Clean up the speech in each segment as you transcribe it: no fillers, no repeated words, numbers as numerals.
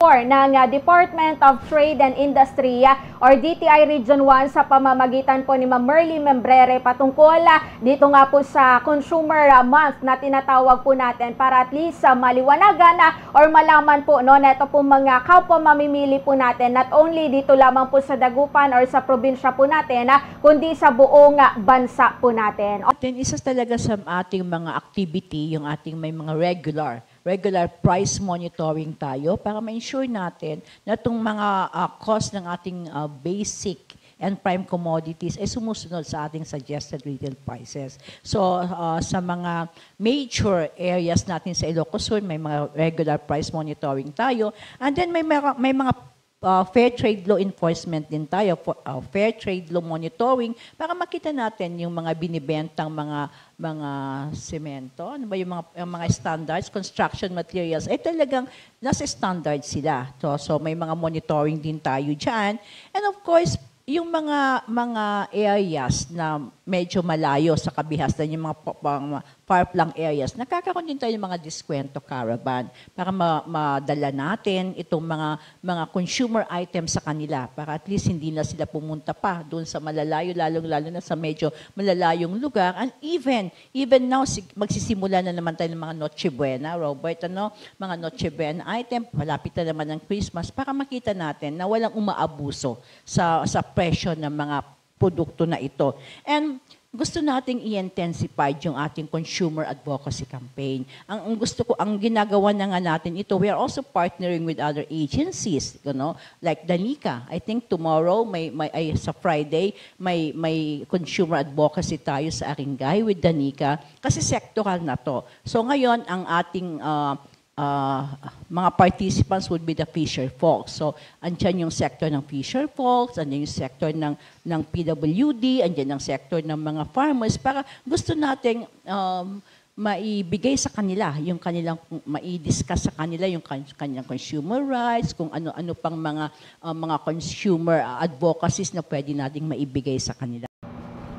ng Department of Trade and Industry or DTI Region 1 sa pamamagitan po ni Ma'am Merly Membrere patungkol dito nga po sa Consumer Month na tinatawag po natin para at least maliwanagan or malaman po na ito po mga kapwa mamimili po natin not only dito lamang po sa Dagupan or sa probinsya po natin kundi sa buong bansa po natin. Isa talaga sa ating mga activity, yung ating may mga regular price monitoring tayo para ma-ensure natin na itong mga cost ng ating basic and prime commodities ay sumusunod sa ating suggested retail prices. So, sa mga major areas natin sa Ilocos Sur, may mga regular price monitoring tayo. And then may mga fair trade law enforcement din tayo, fair trade law monitoring para makita natin yung mga binibentang mga semento, ano ba yung mga standards, construction materials, ay talagang nasa standard sila. So may mga monitoring din tayo dyan. And of course, yung mga areas na medyo malayo sa kabihasnan, yung mga far-flung areas, nakakaroon din tayo ng mga diskwento caravan para madala natin itong mga consumer items sa kanila para at least hindi na sila pumunta pa doon sa malalayo, lalong-lalo na sa medyo malalayong lugar. And even now, magsisimula na naman tayo ng mga Noche Buena, Robert, mga Noche Buena item, malapit na naman ng Christmas para makita natin na walang umaabuso sa presyo ng mga produkto na ito. And gusto nating i-intensify yung ating consumer advocacy campaign. Ang ginagawa na nga natin ito, we are also partnering with other agencies, like Danica. I think tomorrow, sa Friday, may consumer advocacy tayo sa Aringay with Danica kasi sectoral na to. So ngayon, ang ating mga participants would be the fisher folks. So, andyan yung sector ng fisher folks, andyan yung sector ng PWD, andyan yung sector ng mga farmers para gusto nating maibigay sa kanila, yung kanilang, mai-discuss sa kanila yung kanilang consumer rights, kung ano-ano pang mga consumer advocacies na pwede nating maibigay sa kanila.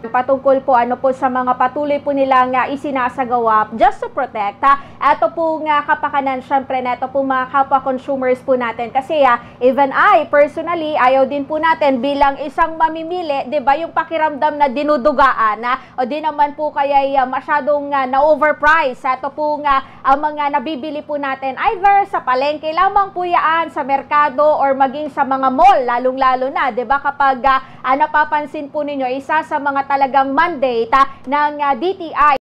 Patungkol po sa mga patuloy po nilang isinasagawa just to protect. Ito po nga kapakanan syempre na ito po mga kapwa consumers po natin. Kasi even I personally, ayaw din po natin bilang isang mamimili, di ba, yung pakiramdam na dinudugaan o di naman po kaya masyadong na-overprice. Ito po nga ang mga nabibili po natin either sa palengke lamang po yan, sa merkado or maging sa mga mall, lalong-lalo na, di ba, kapag napapansin po ninyo, isa sa mga talagang mandate ng DTI